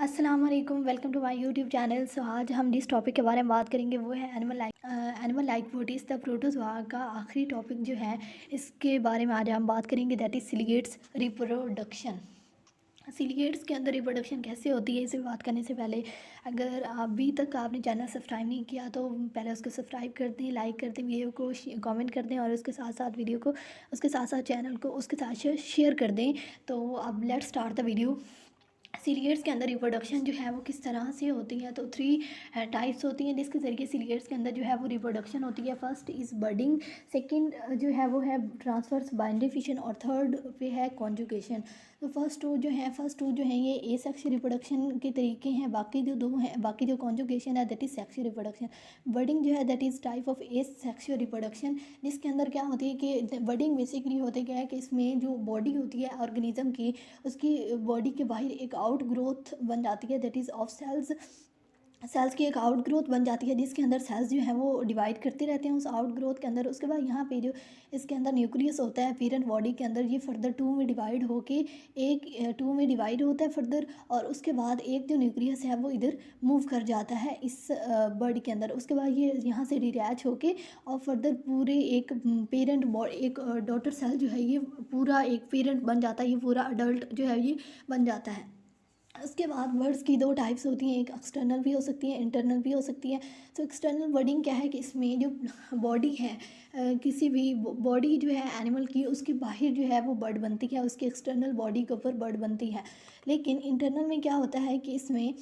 अस्सलाम वालेकुम, welcome to my YouTube channel. So आज हम जिस टॉपिक के बारे में बात करेंगे वो है animal like bodies the protozoa का आखिरी टॉपिक जो है इसके बारे में आज हम बात करेंगे, दैट इज़ सिलिएट्स रिप्रोडक्शन। सिलिएट्स के अंदर रिप्रोडक्शन कैसे होती है, इसे बात करने से पहले अगर अभी तक आपने चैनल सब्सक्राइब नहीं किया तो पहले उसको सब्सक्राइब कर दें, लाइक कर दें, वीडियो को कमेंट कर दें और उसके साथ साथ वीडियो को उसके साथ साथ चैनल को उसके साथ शेयर कर दें। तो अब लेट्स स्टार्ट द वीडियो। सिलिएट्स के अंदर रिप्रोडक्शन जो है वो किस तरह से होती है, तो 3 टाइप्स होती हैं जिसके ज़रिए सिलिएट्स के अंदर जो है वो रिप्रोडक्शन होती है। फर्स्ट इज़ बडिंग, सेकंड जो है वो है ट्रांसवर्स बाइंडरी फिशन और थर्ड पे है कॉन्जुगेशन। तो फर्स्ट टू जो है ये ए सेक्शुअल रिप्रोडक्शन के तरीके हैं, बाकी जो दो हैं, बाकी जो कॉन्जुगेशन है that is sexual reproduction. Budding जो है that is type of A sexual reproduction, जिसके अंदर क्या होती है कि बडिंग बेसिकली होते क्या है कि इसमें जो बॉडी होती है ऑर्गेनिज्म की, उसकी बॉडी के बाहर एक आउट ग्रोथ बन जाती है, दैट इज़ ऑफ सेल्स की एक आउट ग्रोथ बन जाती है, जिसके अंदर सेल्स जो हैं वो डिवाइड करते रहते हैं उस आउट ग्रोथ के अंदर। उसके बाद यहाँ पे जो इसके अंदर न्यूक्लियस होता है पेरेंट बॉडी के अंदर, ये फर्दर 2 में डिवाइड होके एक 2 में डिवाइड होता है फर्दर, और उसके बाद एक जो न्यूक्लियस है वो इधर मूव कर जाता है इस बर्ड के अंदर। उसके बाद ये यहाँ से डिटैच होके और फर्दर पूरे एक पेरेंट एक डॉटर सेल जो है ये पूरा एक पेरेंट बन जाता है, ये पूरा अडल्ट जो है ये बन जाता है। उसके बाद वर्ड्स की 2 टाइप्स होती हैं, एक एक्सटर्नल भी हो सकती है, इंटरनल भी हो सकती है। तो एक्सटर्नल वर्डिंग क्या है कि इसमें जो बॉडी है किसी भी बॉडी जो है एनिमल की, उसके बाहर जो है वो बर्ड बनती है, उसकी एक्सटर्नल बॉडी के ऊपर बर्ड बनती है। लेकिन इंटरनल में क्या होता है कि इसमें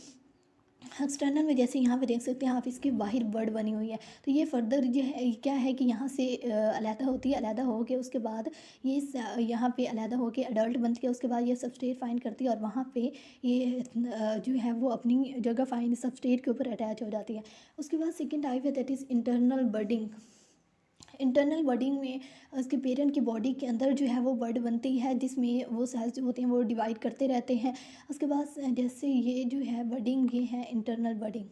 एक्सटर्नल में जैसे यहाँ पे देख सकते हैं आप, इसके बाहर बर्ड बनी हुई है। तो ये फर्दर जो है क्या है कि यहाँ से अलहदा होती है, अलहदा हो के उसके बाद ये यहाँ पे अलहदा हो के अडल्ट बनती है। उसके बाद ये सबस्ट्रेट फाइंड करती है और वहाँ पे ये जो है वो अपनी जगह फाइंड सबस्ट्रेट के ऊपर अटैच हो जाती है। उसके बाद सेकेंड टाइप है दैट इज़ इंटरनल बर्डिंग। इंटरनल बर्डिंग में उसके पेरेंट की बॉडी के अंदर जो है वो बर्ड बनती है, जिसमें वो सेल्स जो होते हैं वो डिवाइड करते रहते हैं। उसके बाद जैसे ये जो है बर्डिंग, ये है इंटरनल बर्डिंग,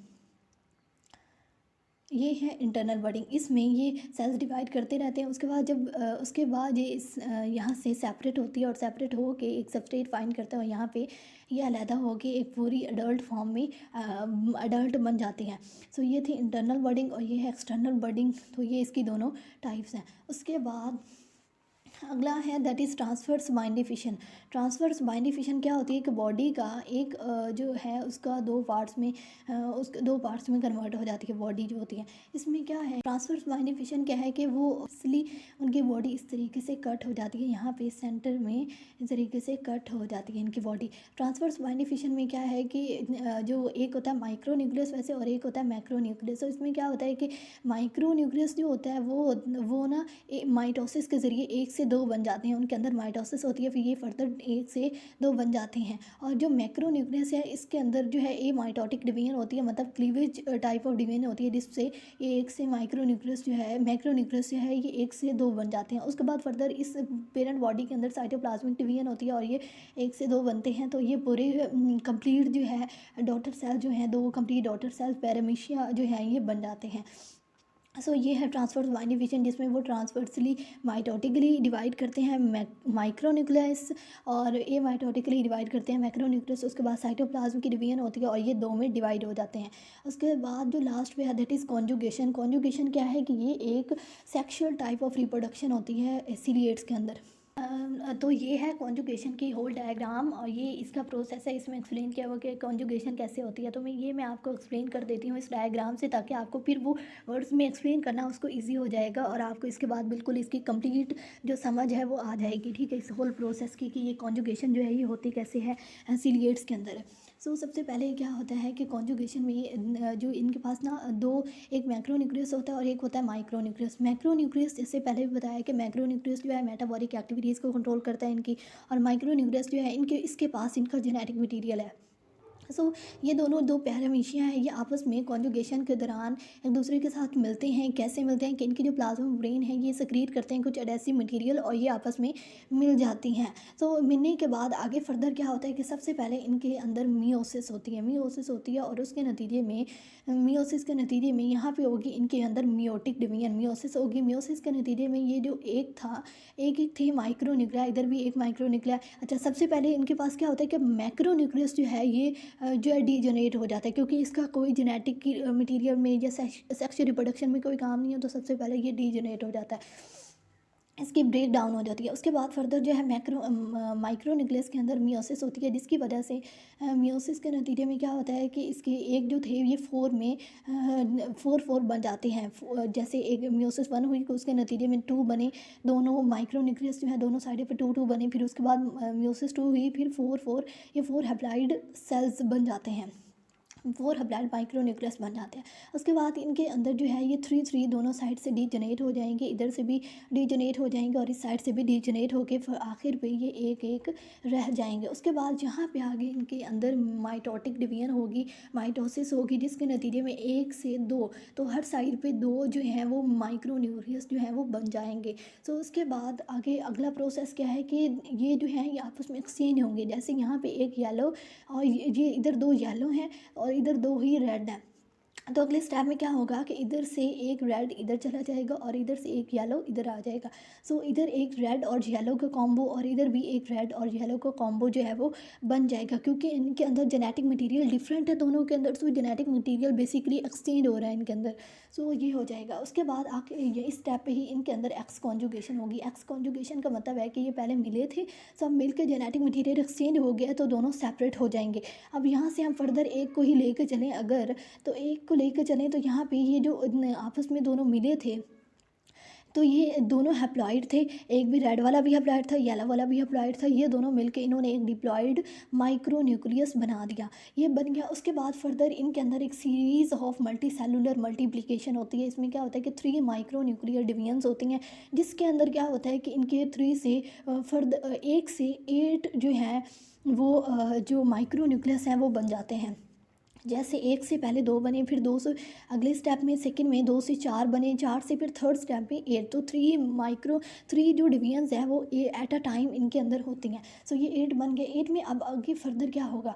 ये है इंटरनल बर्डिंग। इसमें ये सेल्स डिवाइड करते रहते हैं। उसके बाद जब उसके बाद ये यहाँ से सेपरेट होती है और सेपरेट हो के एक सबस्ट्रेट फाइंड करता है और यहाँ पे ये अलहदा हो के एक पूरी अडल्ट फॉर्म में अडल्ट बन जाती हैं। सो ये थी इंटरनल बर्डिंग और ये है एक्सटर्नल बर्डिंग। तो ये इसकी दोनों टाइप्स हैं। उसके बाद अगला है that is transverse binary fission. Transverse binary fission क्या होती है कि बॉडी का एक जो है उसका 2 पार्ट्स में उसके 2 पार्ट्स में कन्वर्ट हो जाती है बॉडी जो होती है। इसमें क्या है ट्रांसवर्स बाइंडरी फिशन क्या है कि वो असली उनकी बॉडी इस तरीके से कट हो जाती है, यहाँ पे सेंटर में इस तरीके से कट हो जाती है इनकी बॉडी। ट्रांसवर्स बाइंडरी फिशन में क्या है कि जो एक होता है माइक्रो न्यूक्लियस वैसे और एक होता है मैक्रो न्यूक्लियस। तो इसमें क्या होता है कि माइक्रो न्यूक्लियस जो होता है वो ना माइटोसिस के ज़रिए 1 से 2 बन जाते हैं, उनके अंदर माइटोसिस होती है, फिर ये फर्दर 1 से 2 बन जाते हैं। और जो मैक्रो न्यूक्लियस है इसके अंदर जो है ए माइटोटिक डिवीजन होती है, मतलब क्लीवेज टाइप ऑफ डिवीजन होती है, जिससे ये 1 से माइक्रो न्यूक्लियस जो है मैक्रो न्यूक्लियस जो है ये 1 से 2 बन जाते हैं। उसके बाद फर्दर इस पेरेंट बॉडी के अंदर साइटोप्लाज्मिक डिवीजन होती है और ये 1 से 2 बनते हैं। तो ये पूरे कंप्लीट जो है डॉटर सेल जो है 2 कंप्लीट डॉटर सेल पैरामीशिया जो है ये बन जाते हैं। सो ये है ट्रांसवर्स बाइंडरी फिशन, जिसमें वो ट्रांसवर्सली माइटोटिकली डिवाइड करते हैं माइक्रो न्यूक्लियस और ए माइटोटिकली डिवाइड करते हैं मैक्रो न्यूक्लियस। उसके बाद साइटोप्लाज्म की डिवीजन होती है और ये 2 में डिवाइड हो जाते हैं। उसके बाद जो लास्ट पे है दैट इज़ कॉन्जुगेशन। कॉन्जुगेशन क्या है कि ये एक सेक्शुअल टाइप ऑफ रिप्रोडक्शन होती है सिलिएट्स के अंदर। तो ये है कॉन्जुगेशन की होल डायग्राम और ये इसका प्रोसेस है, इसमें एक्सप्लेन किया हुआ कि कॉन्जुगेशन कैसे होती है। तो मैं आपको एक्सप्लेन कर देती हूँ इस डायग्राम से, ताकि आपको फिर वो वर्ड्स में एक्सप्लेन करना उसको इजी हो जाएगा और आपको इसके बाद बिल्कुल इसकी कंप्लीट जो समझ है वो आ जाएगी, ठीक है, इस होल प्रोसेस की कि ये कॉन्जुगेशन जो है ये होती कैसे है सिलिएट्स के अंदर। सो सबसे पहले क्या होता है कि कॉन्जुगेशन में जो इनके पास ना एक मैक्रो न्यूक्लियस होता है और एक होता है माइक्रो न्यूक्लियस। मैक्रो न्यूक्लियस जैसे पहले भी बताया कि मैक्रो न्यूक्लियस जो है मेटाबॉलिक एक्टिविटीज़ को कंट्रोल करता है इनकी, और माइक्रो न्यूक्लियस जो है इसके पास इनका जेनेटिक मटीरियल है। ये दोनों 2 पैरामीशिया हैं, ये आपस में कॉन्जुगेशन के दौरान एक दूसरे के साथ मिलते हैं। कैसे मिलते हैं कि इनकी जो प्लाज्मा मेम्ब्रेन है ये सेक्रेट करते हैं कुछ एडेसिव मटेरियल और ये आपस में मिल जाती हैं। मिलने के बाद आगे फर्दर क्या होता है कि सबसे पहले इनके अंदर मियोसिस होती है और उसके नतीजे में मियोसिस के नतीजे में यहाँ पे होगी इनके अंदर मियोटिक डिवीजन। मियोसिस होगी, मियोसिस के नतीजे में ये जो एक थे माइक्रो न्यूक्लिया, इधर भी एक माइक्रो न्यूक्लिया। अच्छा, सबसे पहले इनके पास क्या होता है कि मैक्रो न्यूक्लियस जो है ये जो है डीजनरेट हो जाता है, क्योंकि इसका कोई जेनेटिक की मटीरियल में या सेक्सुअल रिप्रोडक्शन में कोई काम नहीं है, तो सबसे पहले ये डीजनरेट हो जाता है, इसकी ब्रेक डाउन हो जाती है। उसके बाद फर्दर जो है माइक्रो न्यूक्लियस के अंदर मियोसिस होती है, जिसकी वजह से मियोसिस के नतीजे में क्या होता है कि इसके एक जो थे ये फोर में फोर फोर बन जाते हैं। जैसे एक मियोसिस वन हुई, उसके नतीजे में टू बने, दोनों माइक्रो न्यूक्लियस जो है दोनों साइड पे टू टू बने। फिर उसके बाद मियोसिस टू हुई, फिर फोर फोर, ये फोर हैप्लॉइड सेल्स बन जाते हैं, फोर हैप्लॉइड माइक्रो न्यूक्लियस बन जाते हैं। उसके बाद इनके अंदर जो है ये थ्री थ्री दोनों साइड से डीजनरेट हो जाएंगे, इधर से भी डीजनरेट हो जाएंगे और इस साइड से भी डीजनरेट होकर आखिर पे ये एक एक रह जाएंगे। उसके बाद जहाँ पे आगे इनके अंदर माइटोटिक डिवीजन होगी, माइटोसिस होगी, जिसके नतीजे में एक से दो, तो हर साइड पे दो जो हैं वो माइक्रो न्यूक्लियस जो हैं वो बन जाएंगे। तो उसके बाद आगे अगला प्रोसेस क्या है कि ये जो है ये आपस में एक्सचेंज होंगे। जैसे यहाँ पे एक येलो और ये इधर दो येलो हैं और इधर दो ही रेड हैं, तो अगले स्टेप में क्या होगा कि इधर से एक रेड इधर चला जाएगा और इधर से एक येलो इधर आ जाएगा। सो इधर एक रेड और येलो का कॉम्बो और इधर भी एक रेड और येलो का कॉम्बो जो है वो बन जाएगा, क्योंकि इनके अंदर जेनेटिक मटेरियल डिफरेंट है दोनों के अंदर। सो जेनेटिक मटेरियल बेसिकली एक्सचेंज हो रहा है इनके अंदर। सो ये हो जाएगा। उसके बाद आके ये इस स्टेप पे ही इनके अंदर एक्स कॉन्जुगेशन होगी। एक्स कॉन्जुगेशन का मतलब है कि ये पहले मिले थे, सब मिल के जेनेटिक मटीरियल एक्सचेंज हो गया तो दोनों सेपरेट हो जाएंगे। अब यहाँ से हम फर्दर एक को ही लेकर चलें अगर, तो एक को लेकर चलें तो यहाँ पे ये जो आपस में दोनों मिले थे, तो ये दोनों हैप्लॉइड थे, एक भी रेड वाला भी हैप्लॉइड था, येलो वाला भी हैप्लॉइड था। ये दोनों मिलके इन्होंने एक डिप्लॉइड माइक्रो न्यूक्लियस बना दिया, ये बन गया। उसके बाद फर्दर इनके अंदर एक series of multi cellular multiplication होती है। इसमें क्या होता है कि 3 माइक्रो न्यूक्लियर डिवीजन्स होती हैं, जिसके अंदर क्या होता है कि इनके 3 से फर्दर 1 से 8 जो है वो जो माइक्रो न्यूक्लियस हैं वो बन जाते हैं। जैसे एक से पहले दो बने, फिर दो से अगले स्टेप में सेकंड में दो से चार बने, चार से फिर थर्ड स्टेप में 8, तो थ्री जो डिवीजन्स हैं वो एट अ टाइम इनके अंदर होती हैं। सो ये 8 बन गए। 8 में अब आगे फर्दर क्या होगा,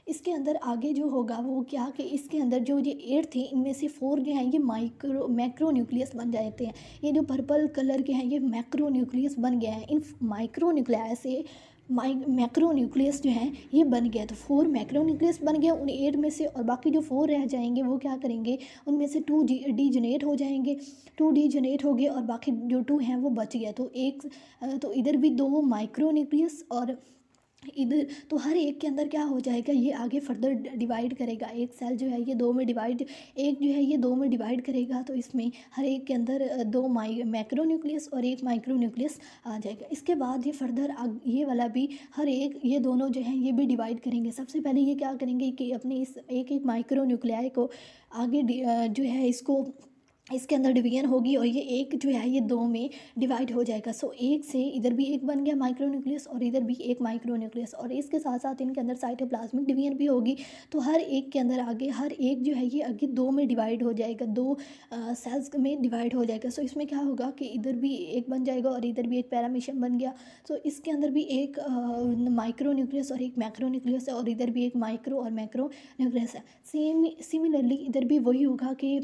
इसके अंदर आगे जो होगा वो क्या कि इसके अंदर जो ये 8 थे इनमें से 4 जो हैं ये मैक्रो न्यूक्लियस बन जाते हैं। ये जो पर्पल कलर के हैं ये मैक्रो न्यूक्लियस बन गए हैं। इन माइक्रो न्यूक्लियस से मैक्रो न्यूक्लियस जो हैं ये बन गया, तो 4 मैक्रो न्यूक्लियस बन गया उन 8 में से, और बाकी जो 4 रह जाएंगे वो क्या करेंगे, उनमें से 2 डीजनरेट हो जाएंगे, 2 डीजनरेट हो गए और बाकी जो 2 हैं वो बच गया। तो तो इधर भी 2 माइक्रो न्यूक्लियस और इधर, तो हर एक के अंदर क्या हो जाएगा, ये आगे फर्दर डिवाइड करेगा। एक सेल जो है ये दो में डिवाइड, एक जो है ये दो में डिवाइड करेगा, तो इसमें हर एक के अंदर दो मैक्रो न्यूक्लियस और एक माइक्रो न्यूक्लियस आ जाएगा। इसके बाद ये फर्दर ये वाला भी हर एक, ये दोनों जो हैं ये भी डिवाइड करेंगे। सबसे पहले ये क्या करेंगे कि अपने इस एक एक माइक्रो न्यूक्लियाई को आगे जो है इसके अंदर डिवीजन होगी और ये एक जो है ये 2 में डिवाइड हो जाएगा। सो एक से इधर भी एक बन गया माइक्रो न्यूक्लियस और इधर भी एक माइक्रो न्यूक्लियस, और इसके साथ साथ इनके अंदर साइटोप्लाज्मिक डिवीजन भी होगी। तो हर एक के अंदर आगे हर एक जो है ये आगे 2 में डिवाइड हो जाएगा, 2 सेल्स में डिवाइड हो जाएगा। सो इसमें क्या होगा कि इधर भी एक बन जाएगा और इधर भी एक पैरामीशियम बन गया। सो इसके अंदर भी एक माइक्रो न्यूक्लियस और एक मैक्रो न्यूक्लियस है और इधर भी एक माइक्रो और मैक्रो न्यूक्लियस है। सिमिलरली इधर भी वही होगा कि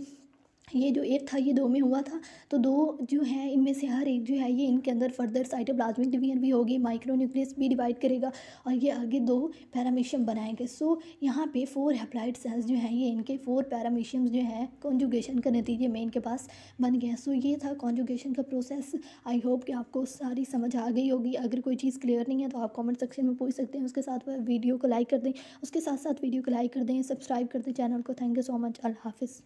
ये जो एक था ये 2 में हुआ था, तो 2 जो है इनमें से हर एक जो है ये इनके अंदर फर्दर साइटोप्लाज्मिक डिवीजन भी होगी, माइक्रो न्यूक्लियस भी डिवाइड करेगा और ये आगे 2 पैरामीशियम बनाएंगे। सो यहाँ पे 4 हैप्लॉइड सेल्स जो हैं ये इनके 4 पैरामीशियम्स जो हैं कॉन्जुगेशन के नतीजे में इनके पास बन गया। सो ये था कॉन्जुगेशन का प्रोसेस। आई होप कि आपको सारी समझ आ गई होगी। अगर कोई चीज़ क्लियर नहीं है तो आप कॉमेंट सेक्शन में पूछ सकते हैं। उसके साथ वीडियो को लाइक कर दें, उसके साथ साथ वीडियो को लाइक कर दें, सब्सक्राइब कर दें चैनल को। Thank you so much. अल्लाह हाफिज़।